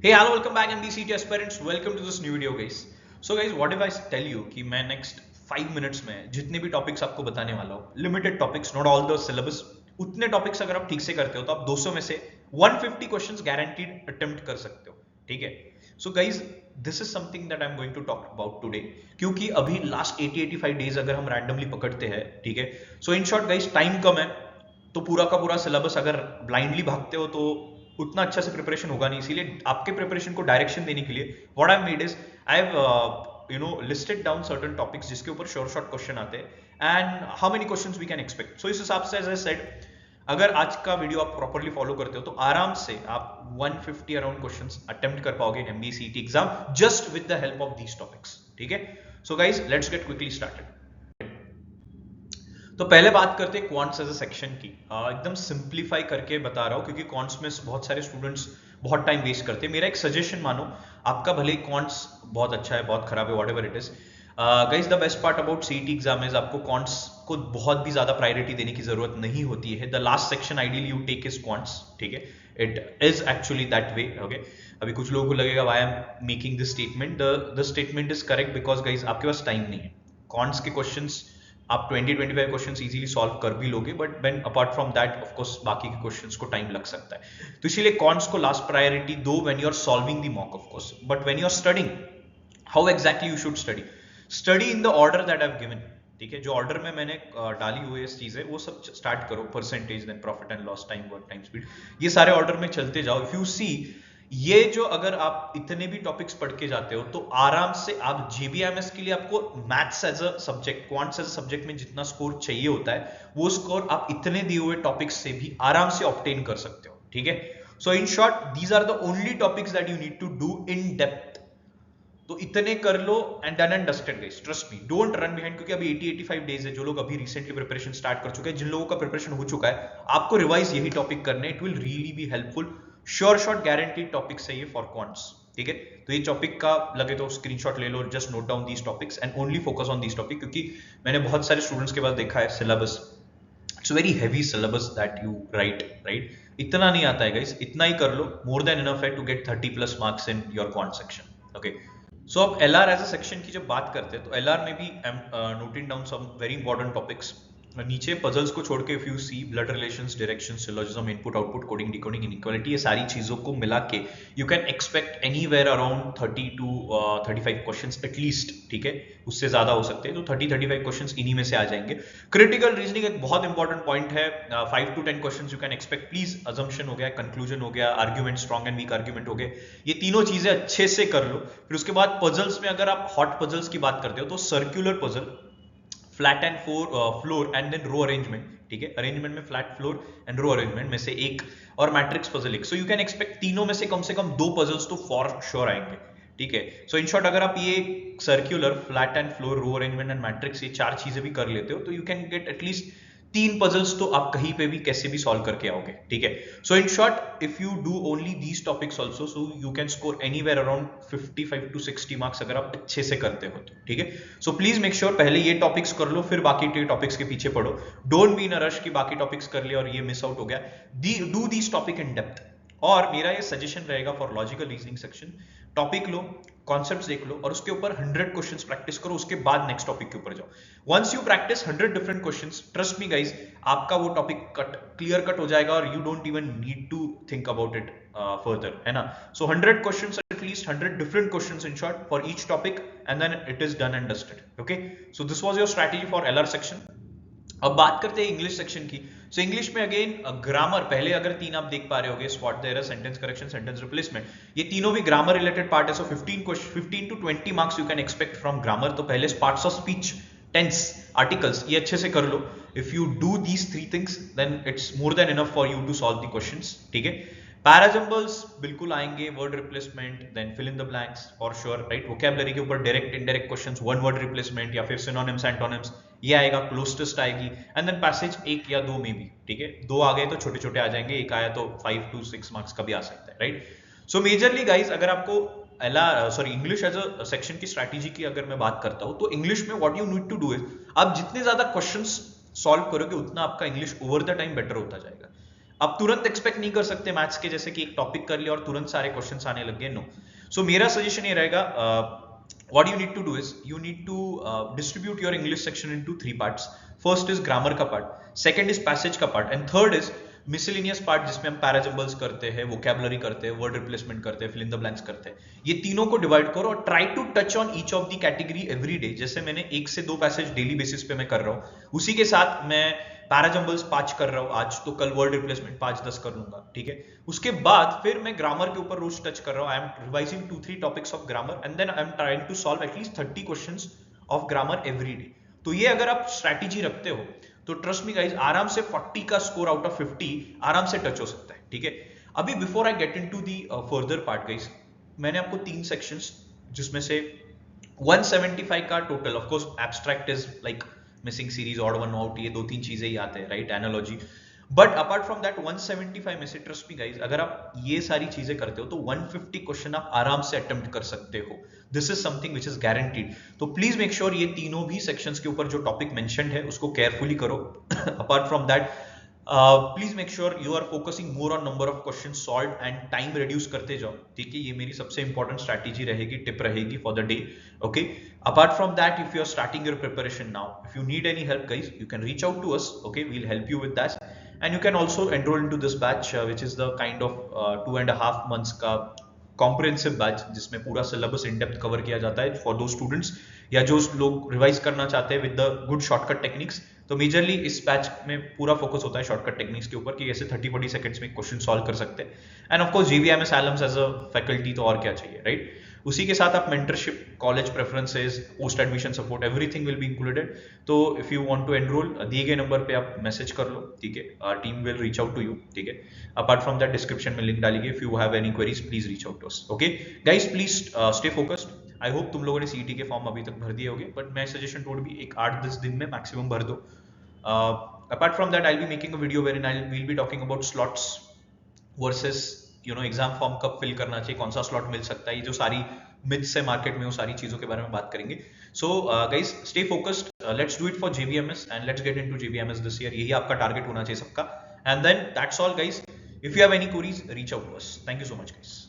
Hey, hello, welcome back MBCT aspirants. Welcome to this new video, guys. So, guys, what if I tell you कि मैं next 5 minutes में जितने भी topics आपको बताने वाला हूँ, limited topics, not all the syllabus, उतने topics अगर आप ठीक से करते हो तो आप 200 में से 150 questions guaranteed attempt कर सकते हो, ठीक है? So, guys, this is something that I'm going to talk about today. क्योंकि अभी last 80-85 days अगर हम randomly पकड़ते हैं, ठीक है? So, in short, guys, time कम है, तो पूरा का पूरा सिलेबस अगर ब्लाइंडली भागते हो तो उतना अच्छा से प्रिपरेशन होगा नहीं, इसीलिए आपके प्रिपरेशन को डायरेक्शन देने के लिए what I made is I have listed down certain topics जिसके ऊपर शॉर्ट क्वेश्चन आते हैं and how many questions we can expect. So इस हिसाब से एज आई सेड, अगर आज का वीडियो आप प्रॉपरली फॉलो करते हो तो आराम से आप 150 अराउंड क्वेश्चंस अटेम्प्ट कर पाओगे in MBCT exam just with the help of these topics, ठीक है? So guys, let's get quickly started. तो पहले बात करते हैं क्वांट्स एज अ सेक्शन की. एकदम सिंप्लीफाई करके बता रहा हूँ क्योंकि क्वांट्स में बहुत सारे स्टूडेंट्स बहुत टाइम वेस्ट करते हैं. मेरा एक सजेशन मानो, आपका भले ही क्वांट्स बहुत अच्छा है, बहुत खराब है, whatever it is, guys, the best part about CET exam is आपको क्वांट्स को बहुत भी ज्यादा प्रायोरिटी देने की जरूरत नहीं होती है. The last section ideally you take is quants, ठीक है? It is actually that way, okay? अभी कुछ लोगों को लगेगा why I am making this statement. The statement is correct because guys आपके पास टाइम नहीं है. क्वांट्स के क्वेश्चंस आप 20-25 क्वेश्चंस इजीली सॉल्व कर भी लोगे, but when apart from that of course बाकी के क्वेश्चंस को टाइम लग सकता है. तो इसीलिए क्वांट्स को लास्ट प्रायोरिटी दो when you are solving the mock, of course. But when you are studying, how exactly you should study in the order that I have given, ठीक है? जो ऑर्डर में मैंने डाली हुई है चीजें वो सब स्टार्ट करो. Percentage, then profit and loss, time work, time speed, ये सारे ऑर्डर में चलते जाओ. इफ यू सी, ये जो अगर आप इतने भी टॉपिक्स पढ़ के जाते हो तो आराम से आप जेबीएमएस के लिए आपको maths as a subject, quants as a subject में जितना स्कोर चाहिए होता है वो स्कोर आप इतने दिए हुए टॉपिक्स से भी आराम से ऑब्टेन कर सकते हो, ठीक है? So in short, these are the only topics that you need to do in depth. तो इतने कर लो and done and dusted guys, trust me, don't run behind. क्योंकि अभी 80-85 डेज है. जो लोग अभी रिसेंटली प्रिपरेशन स्टार्ट कर चुके हैं, जिन लोगों का प्रिपरेशन हो चुका है, आपको रिवाइज यही टॉपिक करने. It will really be helpful. Sure shot guaranteed topics है ये फॉर क्वांट्स, ठीक है? तो ये टॉपिक का लगे तो स्क्रीनशॉट ले लो, just note down these topics and only focus on these topic. क्योंकि मैंने बहुत सारे स्टूडेंट्स के पास देखा है syllabus, it's very heavy syllabus that you write. इतना नहीं आता है गाइस, इतना ही कर लो, मोर देन इनफ है to get 30+ marks in your quant section, okay? So अब एलआर एज अ सेक्शन की जब बात करते हैं तो एलआर में भी noting down some very important topics. नीचे पजल्स को छोड़ के if you see, blood relations, direction, syllogism, input output, coding decoding, inequality, ये सारी चीजों को मिला के you can expect anywhere around 30 to 35 questions at least, ठीक है? उससे ज्यादा हो सकते हैं. तो 30-35 क्वेश्चंस इन्हीं में से आ जाएंगे. क्रिटिकल रीजनिंग एक बहुत इंपॉर्टेंट पॉइंट है. 5 to 10 questions you can expect. Please, assumption हो गया, कंक्लूजन हो गया, argument, strong and weak argument हो गए, ये तीनों चीजें अच्छे से कर लो. फिर उसके बाद पजल्स में अगर आप हॉट पजल्स की बात करते हो तो circular puzzle, flat and floor and then row arrangement, ठीक है? अरेंजमेंट में flat, floor and row arrangement में से एक, और मैट्रिक्स पजल एक. सो यू कैन एक्सपेक्ट तीनों में से कम 2 पजल्स तो फॉर श्योर आएंगे, ठीक है? सो इन शॉर्ट, अगर आप ये circular, flat and floor, row arrangement and matrix, ये 4 चीजें भी कर लेते हो तो you can get at least 3 puzzles तो आप कहीं पे भी कैसे भी सॉल्व करके आओगे, ठीक है? So in short, if you do only these topics also, so you can score anywhere around 55 to 60 marks अगर आप अच्छे से करते हो तो, ठीक है? सो प्लीज मेक श्योर पहले ये टॉपिक्स कर लो, फिर बाकी के टॉपिक्स के पीछे पढ़ो. Don't be in a rush कि बाकी टॉपिक्स कर लिया और ये मिस आउट हो गया. Do these topic in depth. और मेरा ये सजेशन रहेगा for logical reasoning section, topic low, concepts देख लो और उसके ऊपर 100 क्वेश्चंस प्रैक्टिस करो. उसके बाद नेक्स्ट टॉपिक के ऊपर जाओ. Once you practice 100 different questions, trust me guys, आपका वो टॉपिक क्लियर कट हो जाएगा और you don't even need to think about it further, है ना? So 100 questions, at least 100 different questions in short for each topic and then it is done and dusted, okay? So this was your strategy for LR section. अब बात करते हैं English section की. So English में again grammar, पहले अगर 3 आप देख पा रहे होगे, spot the error, sentence correction, sentence replacement, ये तीनों भी ग्रामर रिलेटेड पार्ट है. So 15 to 20 marks you can expect from grammar. तो पहले parts of speech, tense, articles, ये अच्छे से कर लो. If you do these 3 things then it's more than enough for you to solve the questions, ठीक है? पैराजम्बल्स बिल्कुल आएंगे, word replacement, then fill in the blanks for sure, right? Vocabulary के ऊपर direct indirect questions, one word replacement या फिर synonyms, antonyms, ये आएगा. क्लोज टेस्ट आएगी एंड देन पैसेज 1 या 2 में भी, ठीक है? 2 आ गए तो छोटे छोटे आ जाएंगे, 1 आया तो 5 to 6 मार्क्स का भी आ सकता है, राइट? सो मेजरली गाइज, अगर आपको इंग्लिश एज अ सेक्शन की स्ट्रैटेजी की अगर मैं बात करता हूँ तो इंग्लिश में what you need to do is, आप जितने ज्यादा क्वेश्चंस सॉल्व करोगे उतना आपका English over the time better होता जाएगा. आप तुरंत एक्सपेक्ट नहीं कर सकते मैथ्स के जैसे कि एक टॉपिक कर लिया और तुरंत सारे क्वेश्चंस आने लग गए, नो। सो मेरा सजेशन ये रहेगा, what you need to do is you need to distribute your English section into 3 parts. First is grammar का part, second is passage का part, and third is miscellaneous part जिसमें हम parajables करते हैं, vocabulary करते हैं, word replacement करते हैं, fill in the blanks करते हैं। ये तीनों को डिवाइड करो और try to touch on each of the category every day। जैसे मैंने 1 से 2 पैसेज डेली बेसिस पे मैं कर रहा हूँ, उसी के साथ मैं पैराजम्बल्स 5 कर रहा हूँ आज, तो कल वर्ड रिप्लेसमेंट 5-10 कर लूंगा, ठीक है। उसके बाद फिर मैं ग्रामर के ऊपर रोज टच कर रहा हूँ, I am revising 2-3 topics of grammar and then I am trying to solve at least 30 questions of grammar every day. तो ये अगर आप स्ट्रैटेजी रखते हो तो ट्रस्ट मी गाइज, आराम से 40 का स्कोर आउट ऑफ 50 आराम से टच हो सकता है, ठीक है। अभी before I get into the further part guys, मैंने आपको 3 सेक्शंस जिसमें से 175 का total, of course abstract is like missing series, odd one out, ये 2-3 चीजें ही आते हैं, right, analogy. But apart from that 175 में से ट्रस्ट मी गाइज, अगर आप ये सारी चीजें करते हो तो 150 क्वेश्चन आप आराम से अटेम्प्ट कर सकते हो। This is something which is guaranteed. तो प्लीज मेक श्योर ये तीनों भी सेक्शंस के ऊपर जो टॉपिक मेंशन्ड है उसको केयरफुली करो। Apart from that please make sure you are focusing more on number of question solve and time reduce करते जाओ, ठीक है। ये मेरी सबसे इंपॉर्टेंट स्ट्रैटेजी रहेगी, टिप रहेगी for the day, okay. Apart from that, if you are starting your preparation now, if you need any help guys, you can reach out to us, okay, we will help you with that. And you can also enroll in to this batch which is the kind of 2.5 months का comprehensive batch जिसमें पूरा syllabus in depth cover किया जाता है for दो students या जो लोग रिवाइज करना चाहते हैं with the good shortcut techniques. तो मेजरली इस बैच में पूरा फोकस होता है शॉर्टकट टेक्निक्स के ऊपर कि कैसे 30-40 सेकंड्स में क्वेश्चन सॉल्व कर सकते हैं। And of course JVMS Alums as a faculty, तो और क्या चाहिए, राइट। उसी के साथ आप mentorship, college preferences, post admission support, everything will be included. तो if you want to enrol, दिए गए नंबर पे आप मैसेज कर लो, ठीक है, team will reach out to you, ठीक है। अपार्ट फ्रॉम दैट डिस्क्रिप्शन में लिंक डालिए, if you have any queries please reach out to us, okay guys. Please stay focused. I hope तुम लोगों ने CET के फॉर्म अभी तक भर दिए होंगे, बट मैं सजेशन टोड भी एक 8-10 दिन में मैक्सिमम भर दो। Apart from that, I'll be making a video wherein we'll be talking about slots versus exam form कब फिल करना चाहिए, कौन सा स्लॉट मिल सकता है, ये जो सारी मिथ्स है मार्केट में, वो सारी चीजों के बारे में बात करेंगे। So guys, stay focused, let's do it for JVMS and let's get into JVMS this year. यही आपका टारगेट होना चाहिए सबका। And then that's all guys. If you have any queries, reach out to us. Thank you so much guys.